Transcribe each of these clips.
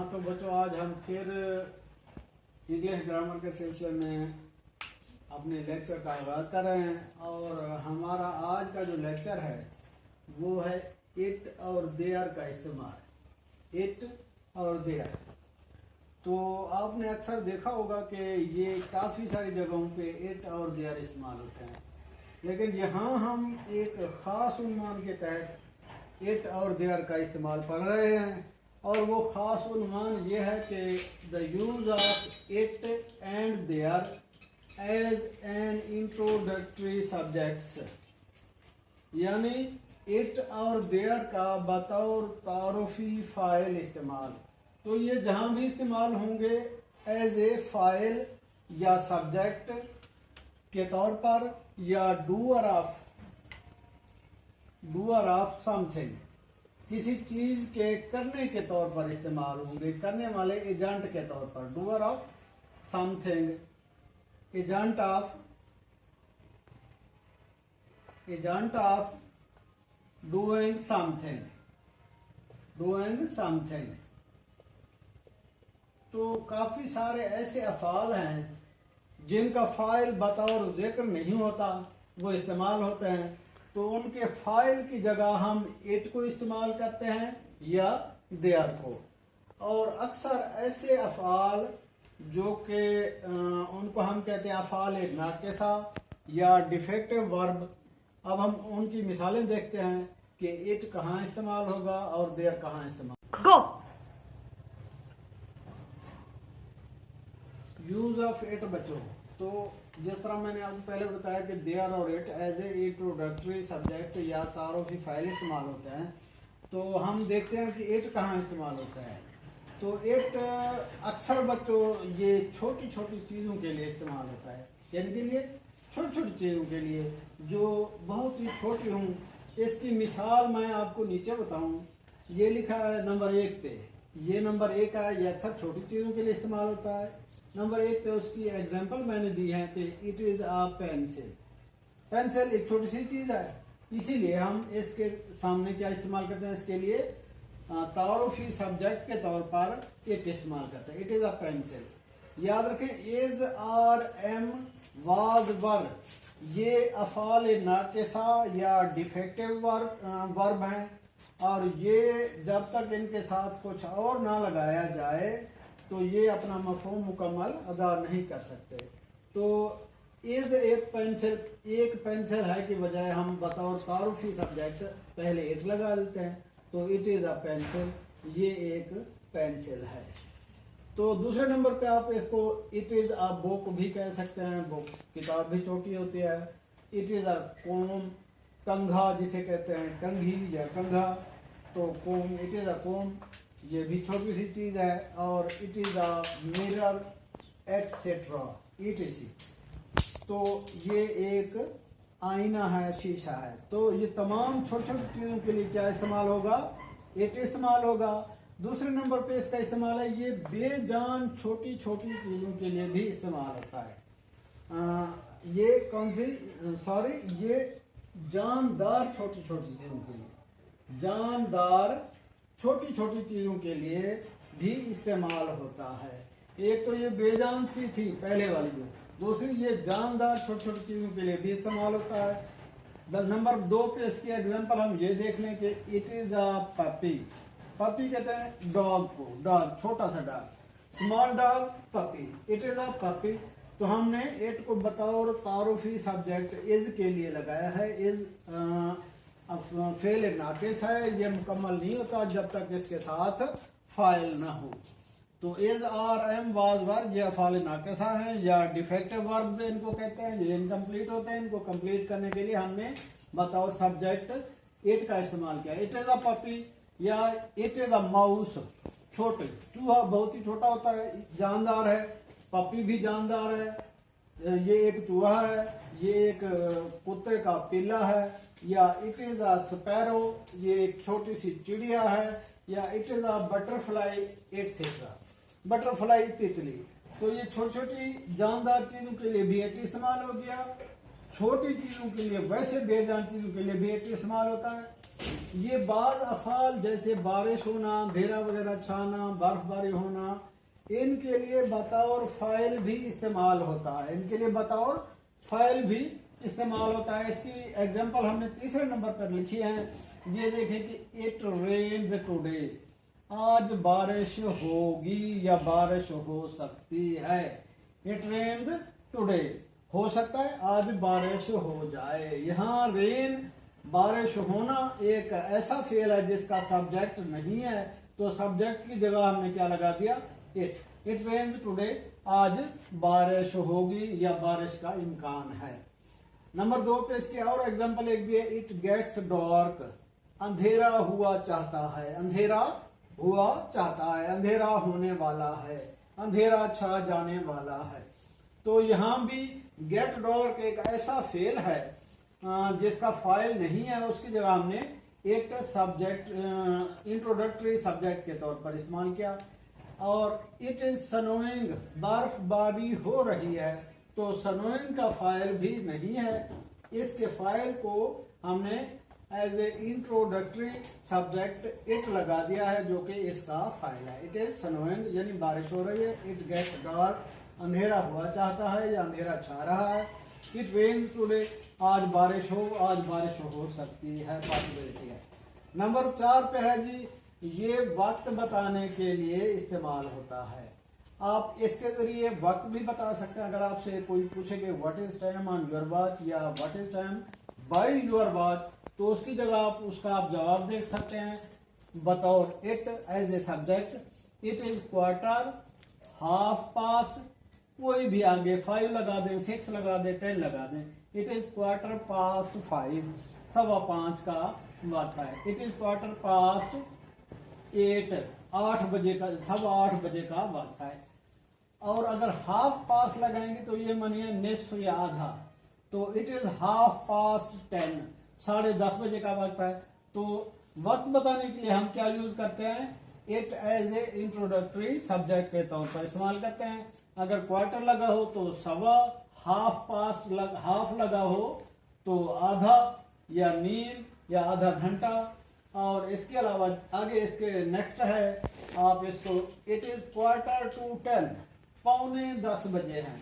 तो बच्चों आज हम फिर इंग्लिश ग्रामर के सिलसिले में अपने लेक्चर का आगाज कर रहे हैं और हमारा आज का जो लेक्चर है वो है इट और देयर का इस्तेमाल। इट और देयर तो आपने अक्सर देखा होगा कि ये काफ़ी सारी जगहों पे इट और देयर इस्तेमाल होते हैं, लेकिन यहाँ हम एक ख़ास उन्वान के तहत इट और देयर का इस्तेमाल पढ़ रहे हैं और वो ख़ास उन्वान ये है कि the use of it and there as an introductory subjects, यानी इट और देयर का बतौर तारुफी फ़ाइल इस्तेमाल। तो ये जहाँ भी इस्तेमाल होंगे एज ए फ़ाइल या सब्जेक्ट के तौर पर या डूअर ऑफ समथिंग, किसी चीज के करने के तौर पर इस्तेमाल होंगे, करने वाले एजेंट के तौर पर। Doer of something, agent of doing something. तो काफी सारे ऐसे अफाल हैं जिनका फाइल बतौर जिक्र नहीं होता, वो इस्तेमाल होते हैं। तो उनके फाइल की जगह हम इट को इस्तेमाल करते हैं या देयर को। और अक्सर ऐसे अफाल जो कि उनको हम कहते हैं अफाल नाकिसा या डिफेक्टिव वर्ब। अब हम उनकी मिसालें देखते हैं कि इट कहाँ इस्तेमाल होगा और देयर कहाँ इस्तेमाल। गो यूज ऑफ इट बच्चों, तो जिस तरह मैंने आपको पहले बताया कि देयर और it as a introductory subject या तारुफी फाइल इस्तेमाल होते हैं, तो हम देखते हैं कि इट कहाँ इस्तेमाल होता है। तो इट अक्सर बच्चों ये छोटी छोटी चीज़ों के लिए इस्तेमाल होता है, यानी कि लिए छोटी छोटी चीज़ों के लिए जो बहुत ही छोटी हों। इसकी मिसाल मैं आपको नीचे बताऊं। ये लिखा है नंबर 1 पे, ये नंबर 1 है, ये अक्सर छोटी चीज़ों के लिए इस्तेमाल होता है। नंबर 1 पे उसकी एग्जांपल मैंने दी है कि it is a pencil. Pencil एक छोटी सी चीज है, इसीलिए हम इसके सामने क्या इस्तेमाल करते हैं, इसके लिए तारुफी सब्जेक्ट के तौर पर इट इस्तेमाल करते हैं। It is a pencil. याद रखें is are am was were, ये अफाल नाकिसा या डिफेक्टिव वर्ब हैं और ये जब तक इनके साथ कुछ और ना लगाया जाए तो ये अपना मफहूम मुकम्मल अदा नहीं कर सकते। तो इज एक पेंसिल है की बजाय हम बतौर तारुफी सब्जेक्ट पहले इट लगा देते हैं, तो इट इज अ पेंसिल, ये एक पेंसिल है। तो दूसरे नंबर पे आप इसको इट इज अ बुक भी कह सकते हैं, बुक किताब भी छोटी होती है। इट इज अ कोम, कंघा जिसे कहते हैं, कंघी या कंघा, तो कोम, इट इज अ कोम, ये भी छोटी सी चीज है। और it is a mirror etcetera etc। तो ये एक आईना है, शीशा है। तो ये तमाम छोटी छोटी चीजों के लिए क्या इस्तेमाल होगा, इट इस्तेमाल होगा। दूसरे नंबर पे इसका इस्तेमाल है, ये बेजान छोटी छोटी चीजों के लिए भी इस्तेमाल होता है। ये कौन सी, सॉरी, ये जानदार छोटी छोटी चीजों के लिए, जानदार छोटी छोटी चीजों के लिए भी इस्तेमाल होता है। एक तो ये बेजान सी थी पहले वाली में, दूसरी ये जानदार छोटी छोटी चीजों के लिए भी इस्तेमाल होता है। नंबर 2 पे इसकी एग्जांपल हम ये देख लें कि it is a puppy. Puppy कहते हैं डॉग को, डॉग छोटा सा dog, small dog, puppy, it is a puppy. तो हमने इट को बतौर तारुफी सब्जेक्ट इज के लिए लगाया है। इज फेल नाकिस है, ये मुकम्मल नहीं होता जब तक इसके साथ फाइल ना हो। तो is are am was were, ये अफाल नाकिसा है या डिफेक्टिव वर्ब्स इनको कहते हैं, ये इनकम्प्लीट होते हैं। इनको कंप्लीट करने के लिए हमने बतौर सब्जेक्ट इट का इस्तेमाल किया। इट इज अ पपी या इट इज अ माउस, छोटे चूहा बहुत ही छोटा होता है, जानदार है। पपी भी जानदार है, ये एक चूहा है, ये एक कुत्ते का पिल्ला है। या इट इज अ स्पैरो, ये एक छोटी सी चिड़िया है। या it is a butterfly etcetera, butterfly तितली। तो ये छोटी छोटी जानदार चीजों के लिए भी इट इस्तेमाल हो गया। छोटी चीजों के लिए, वैसे बेजान चीजों के लिए भी इट इस्तेमाल होता है। ये बाज अफाल जैसे बारिश होना, अंधेरा वगैरह छाना, बर्फबारी होना, इनके लिए बतौर फाइल भी इस्तेमाल होता है। इनके लिए बतौर फाइल भी इस्तेमाल होता है। इसकी एग्जांपल हमने तीसरे नंबर पर लिखी है। ये देखें कि इट रेन्स टुडे, आज बारिश होगी या बारिश हो सकती है। इट रेन्स टुडे, हो सकता है आज बारिश हो जाए। यहाँ रेन, बारिश होना, एक ऐसा फेल है जिसका सब्जेक्ट नहीं है, तो सब्जेक्ट की जगह हमने क्या लगा दिया, इट। इट रेन्स टुडे, आज बारिश होगी या बारिश का इम्कान है। नंबर 2 पे इसकी और एग्जांपल एक दिए, इट गेट्स डार्क, अंधेरा हुआ चाहता है। अंधेरा हुआ चाहता है, अंधेरा होने वाला है, अंधेरा छा जाने वाला है। तो यहां भी गेट डार्क एक ऐसा फेल है जिसका फाइल नहीं है, उसकी जगह हमने एक सब्जेक्ट, इंट्रोडक्टरी सब्जेक्ट के तौर पर इस्तेमाल किया। और इट इज सनोइंग, बर्फबारी हो रही है, तो सनोइंग का फाइल भी नहीं है। इसके फाइल को हमने as a introductory subject it लगा दिया है, जो कि इसका फाइल है। इट इज सनोइंग यानी बारिश हो रही है। इट गेट्स डार्क, अंधेरा हुआ चाहता है या अंधेरा छा रहा है। इट रेन्स टुडे, आज बारिश हो, आज बारिश हो सकती है, पॉसिबिलिटी है। नंबर 4 पे है जी, ये वक्त बताने के लिए इस्तेमाल होता है। आप इसके जरिए वक्त भी बता सकते हैं। अगर आपसे कोई पूछे कि what is time on your watch या what is time by your watch, तो उसकी जगह आप जवाब देख सकते हैं बतौर it as a subject. It is quarter, half past, कोई भी आगे 5 लगा दें, 6 लगा दें, 10 लगा दें। इट इज क्वार्टर पास्ट 5, 5:15 का वक्त है। इट इज क्वार्टर पास्ट 8, 8 बजे का, 8:15 बजे का वक्त है। और अगर हाफ पास्ट लगाएंगे तो ये मानिए निस्फ या आधा, तो इट इज हाफ पास्ट 10, 10:30 बजे का वक्त है। तो वक्त बताने के लिए हम क्या यूज करते हैं, it as a introductory subject के तौर पर इस्तेमाल करते हैं। अगर क्वार्टर लगा हो तो सवा, हाफ लगा हो तो आधा या नील या आधा घंटा। और इसके अलावा आगे इसके नेक्स्ट है, आप इसको इट इज क्वार्टर टू 10, 9:45 बजे हैं।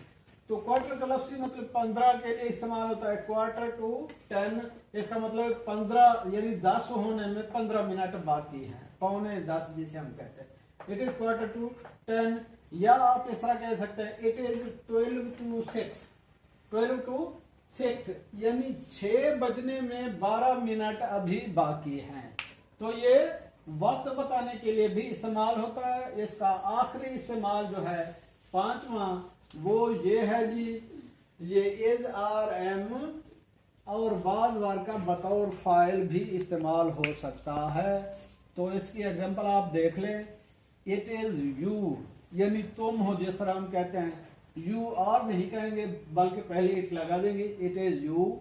तो क्वार्टर का लफ्ज़ी मतलब 15 के लिए इस्तेमाल होता है। क्वार्टर टू 10, इसका मतलब 15 यानी 10 होने में 15 मिनट बाकी हैं, 9:45 जिसे हम कहते हैं। इट इज क्वार्टर टू 10, या आप इस तरह कह सकते हैं इट इज 12 to 6, 12 to 6 यानी 6 बजने में 12 मिनट अभी बाकी हैं। तो ये वक्त बताने के लिए भी इस्तेमाल होता है। इसका आखिरी इस्तेमाल जो है 5वां, वो ये है जी, ये इज आर एम और बाज बार का बतौर फाइल भी इस्तेमाल हो सकता है। तो इसकी एग्जांपल आप देख लें, इट इज यू यानी तुम हो, जिस तरह हम कहते हैं यू आर नहीं कहेंगे बल्कि पहले इट लगा देंगे, इट इज यू।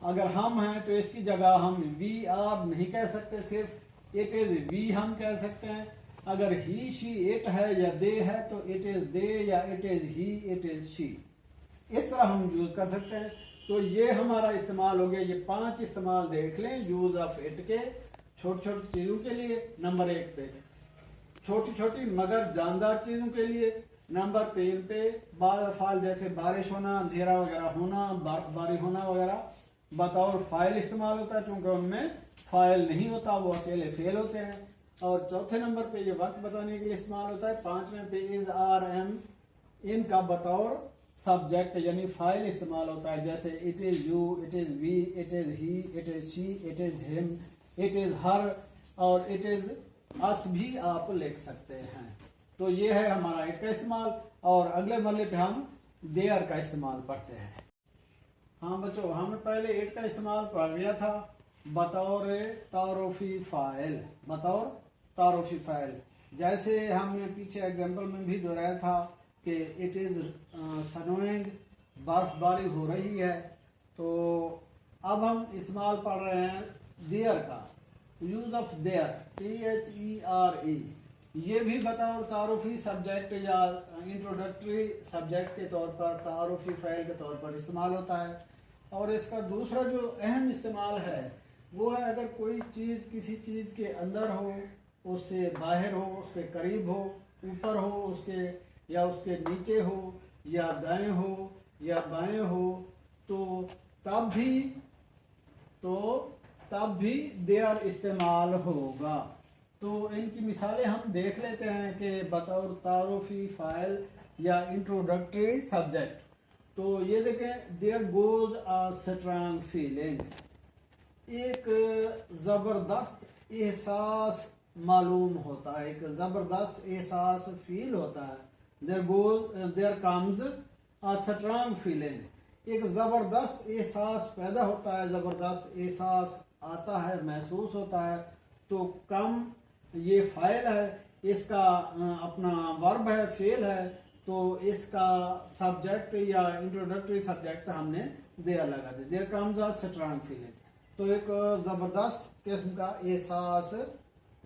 अगर हम हैं तो इसकी जगह हम वी आर नहीं कह सकते, सिर्फ इट इज वी हम कह सकते हैं। अगर ही शी इट है या दे है तो इट इज दे या it is he it is she, इस तरह हम यूज कर सकते हैं। तो ये हमारा इस्तेमाल हो गया। ये 5 इस्तेमाल देख लें यूज ऑफ इट के छोटी छोटी चीजों के लिए। नंबर 1 पे छोटी छोटी मगर जानदार चीजों के लिए। नंबर 3 पे फाल जैसे बारिश होना, अंधेरा वगैरह होना, बर्फबारी होना वगैरह बतौर फाइल इस्तेमाल होता है, क्योंकि उनमें फाइल नहीं होता, वो अकेले फेल होते हैं। और चौथे नंबर पे ये वक्त बताने के लिए इस्तेमाल होता है। 5वें पे इज आर एम, इनका बतौर सब्जेक्ट यानी फाइल इस्तेमाल होता है। जैसे it is you, it is we, it is he, it is she, it is him, it is her और इट इज अस भी आप लिख सकते हैं। तो ये है हमारा इट का इस्तेमाल। और अगले मरले पे हम देयर का इस्तेमाल पढ़ते हैं। हाँ बच्चों, हमने पहले इट का इस्तेमाल पढ़ लिया था बतौर तारुफी फाइल, बतौर तारुफी फाइल। जैसे हमने पीछे एग्जाम्पल में भी दोहराया था कि इट इज सनोइंग, बर्फबारी हो रही है। तो अब हम इस्तेमाल पढ़ रहे हैं देयर का, यूज ऑफ देयर, THERE। ये भी बतौर तारुफी सब्जेक्ट या इंट्रोडक्टरी सब्जेक्ट के तौर पर, तारुफी फाइल के तौर पर इस्तेमाल होता है। और इसका दूसरा जो अहम इस्तेमाल है वो है अगर कोई चीज़ किसी चीज़ के अंदर हो, उससे बाहर हो, उसके करीब हो, ऊपर हो उसके, या उसके नीचे हो, या दाएं हो या बाएं हो, तो तब भी देयर इस्तेमाल होगा। तो इनकी मिसालें हम देख लेते हैं कि बतौर तारुफी फाइल या इंट्रोडक्टरी सब्जेक्ट। तो ये देखें, there goes a strong feeling, एक ज़बरदस्त एहसास मालूम होता है, एक ज़बरदस्त एहसास फील होता है। There comes a strong feeling, एक ज़बरदस्त एहसास पैदा होता है, ज़बरदस्त एहसास आता है, महसूस होता है। तो कम ये फाइल है, इसका अपना वर्ब है, फेल है, तो इसका सब्जेक्ट या इंट्रोडक्टरी सब्जेक्ट हमने देयर लगा दिया। There comes a strong feeling, तो एक ज़बरदस्त किस्म का एहसास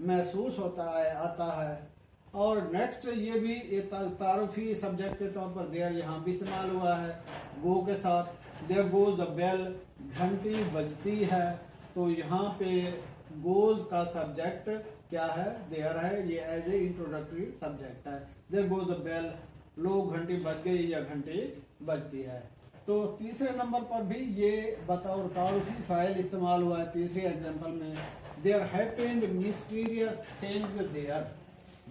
महसूस होता है, आता है। और नेक्स्ट ये भी तारुफी सब्जेक्ट के तौर पर देयर यहाँ भी इस्तेमाल हुआ है गो के साथ। देयर गोज द बेल, घंटी बजती है, तो यहाँ पे गोज का सब्जेक्ट क्या है, देयर है, ये एज ए इंट्रोडक्टरी सब्जेक्ट है। देयर गोज द बेल, लोग घंटी बज गई या घंटी बजती है। तो तीसरे नंबर पर भी ये बतौर तारुफी फाइल इस्तेमाल हुआ है। तीसरे एग्जांपल में there happened mysterious things there,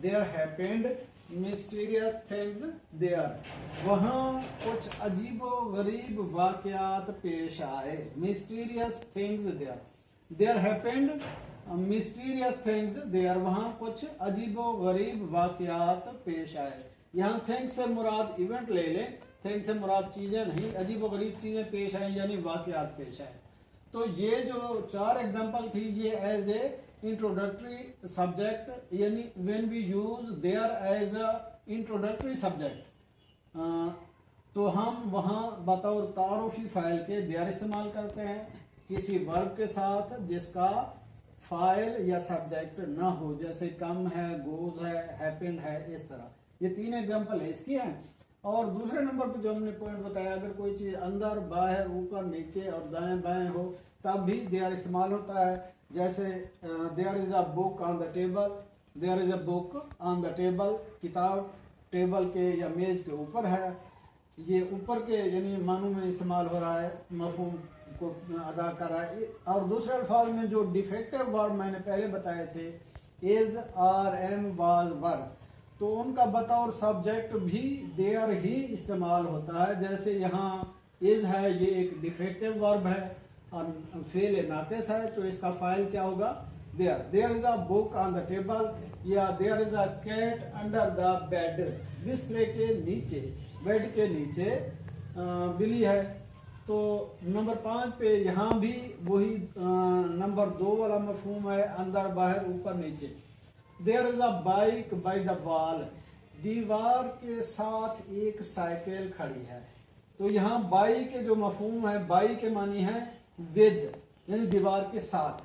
there happened mysterious things there, वहाँ कुछ अजीबो गरीब वाकयात पेश आए। Mysterious things there, there happened mysterious things there, वहाँ कुछ अजीबो गरीब वाकयात पेश आए। यहाँ थिंग्स से मुराद इवेंट ले लें, थिंग्स से मुराद चीजें नहीं, अजीबो गरीब चीजें पेश आई यानी वाकयात पेश आए। तो ये जो चार एग्जांपल थी ये एज ए इंट्रोडक्टरी सब्जेक्ट, यानी when we use there as a introductory subject, तो हम वहाँ बतौर तारुफी फाइल के देयर इस्तेमाल करते हैं किसी वर्ब के साथ जिसका फाइल या सब्जेक्ट ना हो, जैसे कम है, गोज है, हैपेंड है, इस तरह। ये तीन एग्जांपल है इसकी हैं। और दूसरे नंबर पे जो हमने पॉइंट बताया, अगर कोई चीज अंदर, बाहर, ऊपर, नीचे और दाएं बाएं हो तब भी देयर इस्तेमाल होता है। जैसे there is a book on the table, there is a book on the table, किताब टेबल के या मेज के ऊपर है। ये ऊपर के यानी मानों में इस्तेमाल हो रहा है, मफहूम को अदा कर रहा है। और दूसरे अल्फाज में जो डिफेक्टिव वर्ब मैंने पहले बताए थे, इज, आर, एम, वाज, वर, तो उनका बतौर सब्जेक्ट भी देयर ही इस्तेमाल होता है। जैसे यहाँ इज है, ये एक डिफेक्टिव वर्ब है और फेल नाकिस है, तो इसका फाइल क्या होगा, there. There is a book on the table, या there is a cat under the bed, बिस्तर के नीचे, बेड के नीचे बिल्ली है। तो नंबर 5 पे यहाँ भी वही नंबर 2 वाला मफहूम है, अंदर, बाहर, ऊपर, नीचे। There is a bike by the wall, दीवार के साथ एक साइकिल खड़ी है। तो यहाँ बाई के जो मफहूम है, बाई के मानी है विद, यानी दीवार के साथ।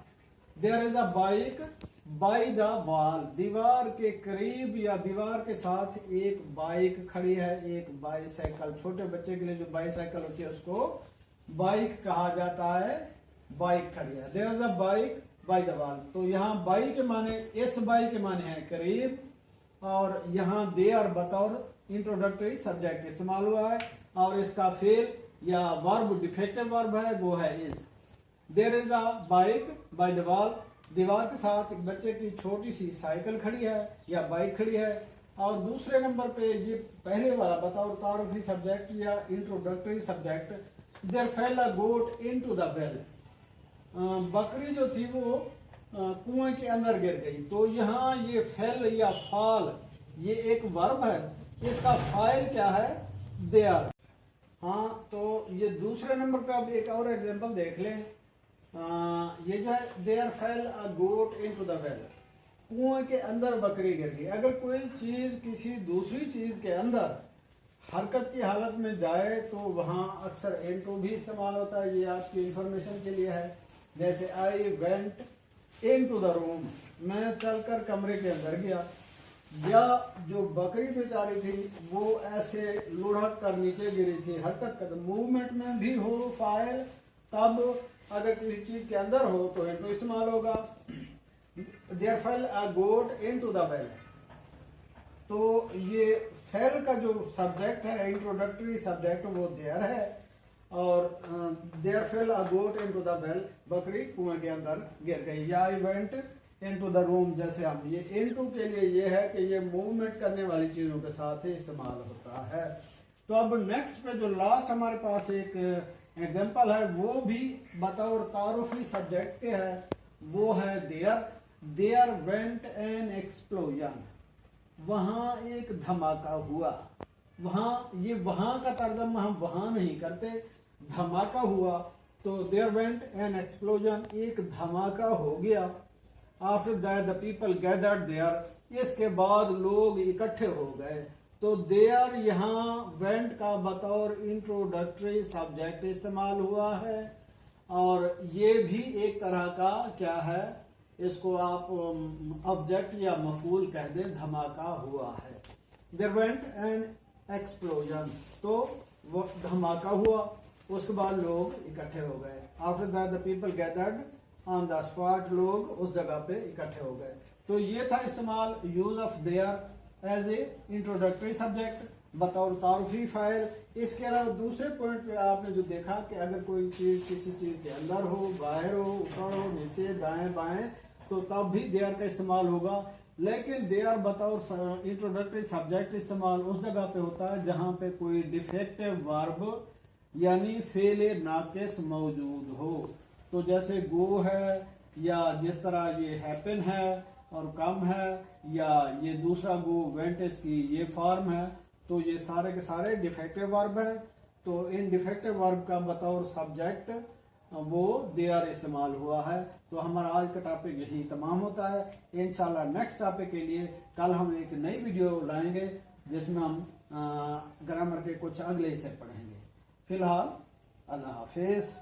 There is a bike by the wall, दीवार के करीब या दीवार के साथ एक बाइक खड़ी है, एक बाईसाइकिल। छोटे बच्चे के लिए जो बाईसाइकिल होती है उसको बाइक कहा जाता है, बाइक खड़ी है। There is a bike by the wall, तो यहाँ बाई के माने, इस बाई के माने है करीब, और यहाँ देयर बतौर इंट्रोडक्टरी सब्जेक्ट इस्तेमाल हुआ है, और इसका फेल या वर्ब डिफेक्टिव वर्ब है, वो है is. There is a bike by the wall, दीवार के साथ एक बच्चे की छोटी सी साइकिल खड़ी है या बाइक खड़ी है। और दूसरे नंबर पे ये पहले वाला बतौर तारुफी सब्जेक्ट या introductory subject, there fell a goat into the well, बकरी जो थी वो कुएं के अंदर गिर गई। तो यहाँ ये फेल या फाल ये एक वर्ब है, इसका फाइल क्या है, देयर। हाँ, तो ये दूसरे नंबर पे अब एक और एग्जांपल देख लें। ये जो है there fell a goat into the well, कुएं के अंदर बकरी गिर गई। अगर कोई चीज किसी दूसरी चीज के अंदर हरकत की हालत में जाए तो वहां अक्सर इनटू भी इस्तेमाल होता है, ये आपकी इंफॉर्मेशन के लिए है। जैसे आई वेंट इनटू द रूम, मैं चलकर कमरे के अंदर गया। या जो बकरी बेचारी थी वो ऐसे लुढ़क कर नीचे गिरी थी, हरकत कर, मूवमेंट में भी हो फाइल तब अगर किसी चीज के अंदर हो तो इनटू इस्तेमाल होगा। There fell a goat into the well, तो ये फेल का जो सब्जेक्ट है, इंट्रोडक्टरी सब्जेक्ट, वो देयर है। और there fell a goat into the well, बकरी कुएं के अंदर गिर गई। या I went into the room, जैसे हम ये इनटू के लिए ये है कि ये मूवमेंट करने वाली चीजों के साथ ही इस्तेमाल होता है। तो अब नेक्स्ट पे जो लास्ट हमारे पास एक एग्जांपल है, वो भी बतौर तारुफी सब्जेक्ट के है, वो है there. There went an explosion, वहां एक धमाका हुआ। वहां, ये वहां का तर्जमा हम वहां नहीं करते, धमाका हुआ। तो देयर वेंट एन एक्सप्लोजन, एक धमाका हो गया। After that the people gathered there, इसके बाद लोग इकट्ठे हो गए। तो देयर यहाँ वेंट का बतौर इंट्रोडक्टरी सब्जेक्ट इस्तेमाल हुआ है। और ये भी एक तरह का क्या है, इसको आप ऑब्जेक्ट या मफूल कह दें, धमाका हुआ है। देयर वेंट एन एक्सप्लोजन, तो वो धमाका हुआ, उसके बाद लोग इकट्ठे हो गए। After that the people gathered on the spot, लोग उस जगह पे इकट्ठे हो गए। तो ये था इस्तेमाल use of there as a introductory subject बतौर तारुफी फाइल। इसके अलावा दूसरे पॉइंट पे आपने जो देखा कि अगर कोई चीज किसी चीज के अंदर हो, बाहर हो, ऊपर हो, नीचे, दाएं बाएं, तो तब भी देयर का इस्तेमाल होगा। लेकिन देयर बतौर इंट्रोडक्टरी सब्जेक्ट इस्तेमाल उस जगह पे होता है जहां पे कोई डिफेक्टिव वर्ब यानी फेले नाकिस मौजूद हो। तो जैसे गो है, या जिस तरह ये हैपन है और कम है, या ये दूसरा गो वेंटिस की ये फॉर्म है, तो ये सारे के सारे डिफेक्टिव वर्ब है। तो इन डिफेक्टिव वर्ब का बतौर सब्जेक्ट वो देयर इस्तेमाल हुआ है। तो हमारा आज का टॉपिक यही तमाम होता है। इंशाल्लाह नेक्स्ट टॉपिक के लिए कल हम एक नई वीडियो लाएंगे जिसमें हम ग्रामर के कुछ अगले हिस्से पढ़ेंगे। फिलहाल अल्लाह हाफिज।